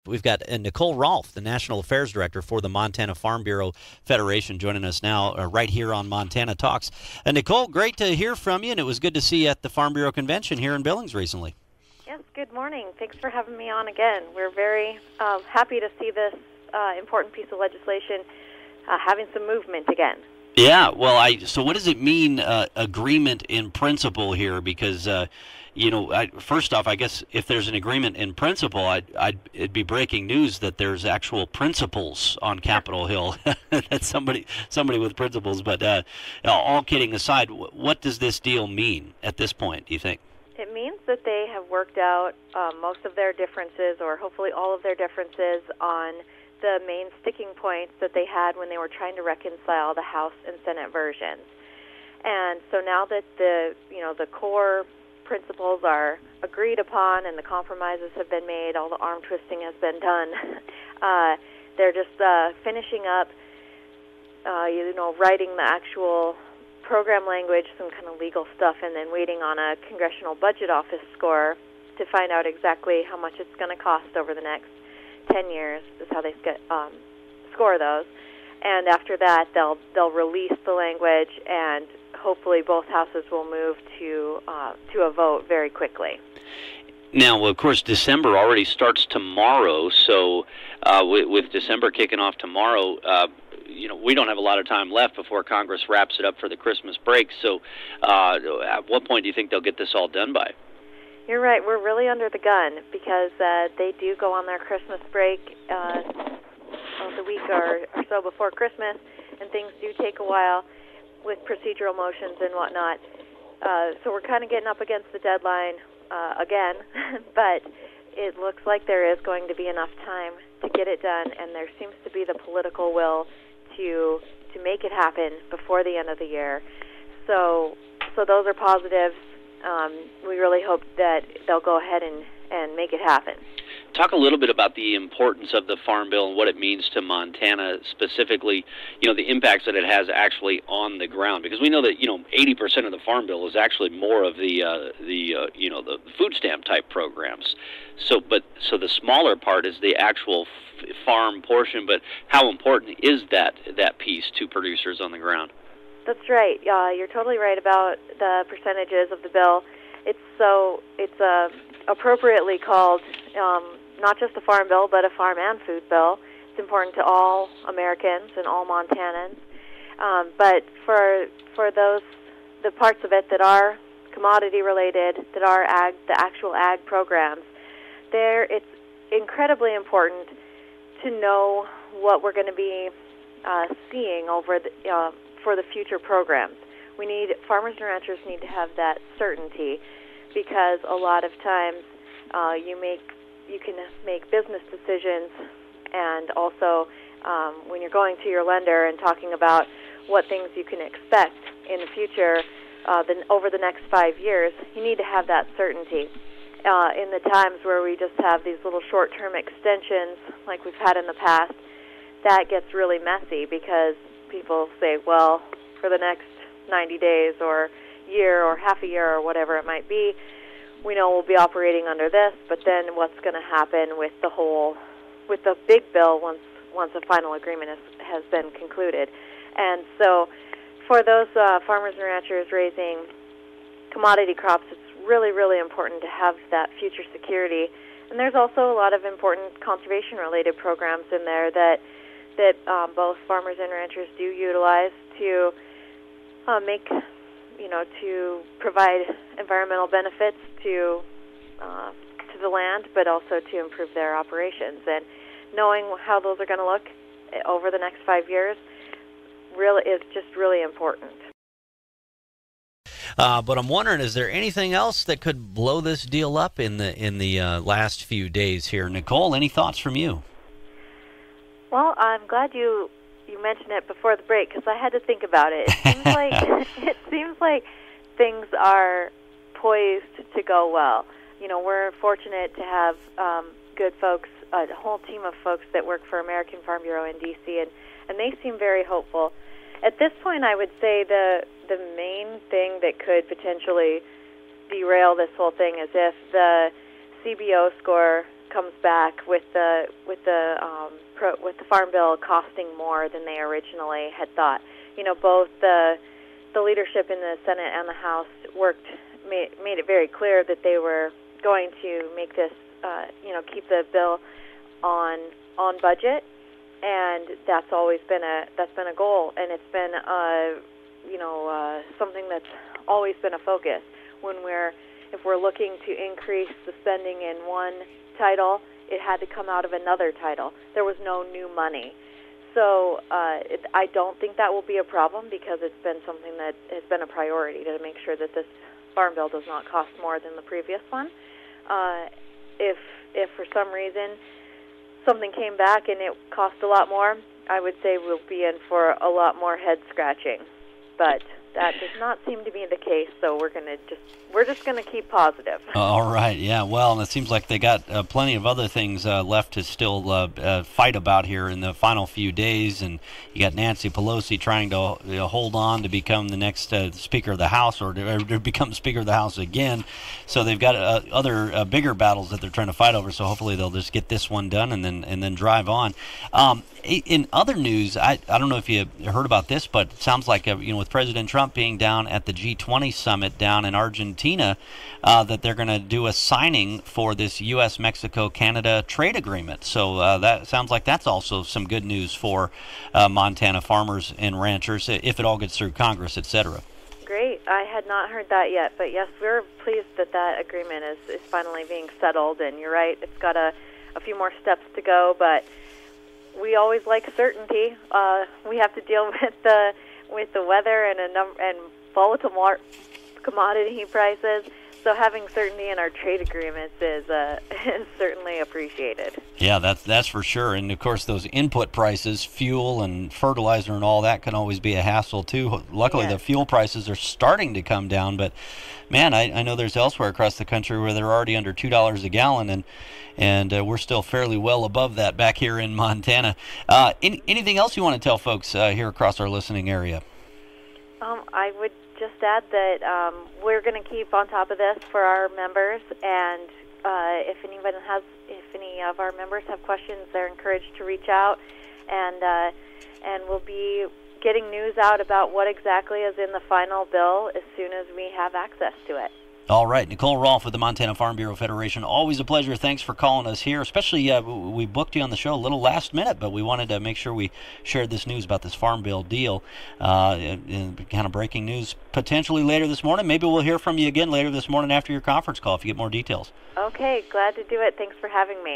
We've got Nicole Rolf, the National Affairs Director for the Montana Farm Bureau Federation, joining us now right here on Montana Talks. Nicole, great to hear from you, and it was good to see you at the Farm Bureau Convention here in Billings recently. Yes, good morning. Thanks for having me on again. We're very happy to see this important piece of legislation having some movement again. Yeah, well, so what does it mean, agreement in principle here? Because, first off, I guess if there's an agreement in principle, it'd be breaking news that there's actual principles on Capitol Hill. That's somebody with principles. But all kidding aside, what does this deal mean at this point, do you think? It means that they have worked out most of their differences, or hopefully all of their differences, on the main sticking points that they had when they were trying to reconcile the House and Senate versions. And so now that the core principles are agreed upon and the compromises have been made, all the arm twisting has been done, they're just finishing up, writing the actual program language, some kind of legal stuff, and then waiting on a Congressional Budget Office score to find out exactly how much it's going to cost over the next 10 years is how they score those. And after that, they'll release the language, and hopefully both houses will move to a vote very quickly. Now, of course, December already starts tomorrow, so with December kicking off tomorrow, we don't have a lot of time left before Congress wraps it up for the Christmas break. So at what point do you think they'll get this all done by? You're right. We're really under the gun because they do go on their Christmas break the week or so before Christmas, and things do take a while with procedural motions and whatnot. So we're kind of getting up against the deadline again, but it looks like there is going to be enough time to get it done, and there seems to be the political will to make it happen before the end of the year. So those are positives. We really hope that they'll go ahead and make it happen. Talk a little bit about the importance of the Farm Bill and what it means to Montana specifically, the impacts that it has actually on the ground. Because we know that, 80% of the Farm Bill is actually more of the food stamp type programs. So the smaller part is the actual farm portion, but how important is that piece to producers on the ground? That's right. You're totally right about the percentages of the bill. It's appropriately called not just a farm bill, but a farm and food bill. It's important to all Americans and all Montanans. But for the parts of it that are commodity related, that are the actual ag programs, it's incredibly important to know what we're going to be seeing over for the future programs. Farmers and ranchers need to have that certainty, because a lot of times you can make business decisions, and also when you're going to your lender and talking about what things you can expect in the future over the next 5 years, you need to have that certainty. In the times where we just have these little short-term extensions like we've had in the past, that gets really messy, because people say, well, for the next 90 days or year or half a year or whatever it might be, we know we'll be operating under this, but then what's going to happen with the big bill once a final agreement has been concluded? And so for those farmers and ranchers raising commodity crops, it's really, really important to have that future security. And there's also a lot of important conservation-related programs in there that both farmers and ranchers do utilize to to provide environmental benefits to the land, but also to improve their operations. And knowing how those are going to look over the next 5 years really is just really important. But I'm wondering, is there anything else that could blow this deal up in the last few days here? Nicole, any thoughts from you? Well, I'm glad you mentioned it before the break, because I had to think about it. It seems like things are poised to go well. We're fortunate to have good folks, a whole team of folks that work for American Farm Bureau in D.C., and they seem very hopeful. At this point, I would say the main thing that could potentially derail this whole thing is if the CBO score comes back with the Farm Bill costing more than they originally had thought. Both the leadership in the Senate and the House made it very clear that they were going to make this, keep the bill on budget, and that's always been a goal, and it's been something that's always been a focus. If we're looking to increase the spending in one title, it had to come out of another title. There was no new money. So I don't think that will be a problem, because it's been something that has been a priority to make sure that this Farm Bill does not cost more than the previous one. If for some reason something came back and it cost a lot more, I would say we'll be in for a lot more head scratching. But that does not seem to be the case, so we're just going to keep positive. All right, yeah. Well, and it seems like they got plenty of other things left to still fight about here in the final few days, and you got Nancy Pelosi trying to hold on to become the next Speaker of the House, or to become Speaker of the House again. So they've got other bigger battles that they're trying to fight over. So hopefully they'll just get this one done and then drive on. In other news, I don't know if you heard about this, but it sounds like with President Trump being down at the G20 summit down in Argentina, that they're going to do a signing for this U.S., Mexico, Canada trade agreement. So that sounds like that's also some good news for Montana farmers and ranchers, if it all gets through Congress, etc. Great. I had not heard that yet, but yes, we're pleased that agreement is finally being settled. And you're right, it's got a few more steps to go, but we always like certainty. We have to deal with the weather and volatile commodity prices. So having certainty in our trade agreements is certainly appreciated. Yeah, that's for sure. And of course, those input prices, fuel and fertilizer and all that, can always be a hassle too. Luckily, yes, the fuel prices are starting to come down, but man, I know there's elsewhere across the country where they're already under $2 a gallon, and we're still fairly well above that back here in Montana. Anything else you want to tell folks here across our listening area? I would just add that we're going to keep on top of this for our members, and if any of our members have questions, they're encouraged to reach out, and we'll be getting news out about what exactly is in the final bill as soon as we have access to it. All right, Nicole Rolf with the Montana Farm Bureau Federation. Always a pleasure. Thanks for calling us here. Especially, we booked you on the show a little last minute, but we wanted to make sure we shared this news about this Farm Bill deal. And kind of breaking news potentially later this morning. Maybe we'll hear from you again later this morning after your conference call if you get more details. Okay, glad to do it. Thanks for having me.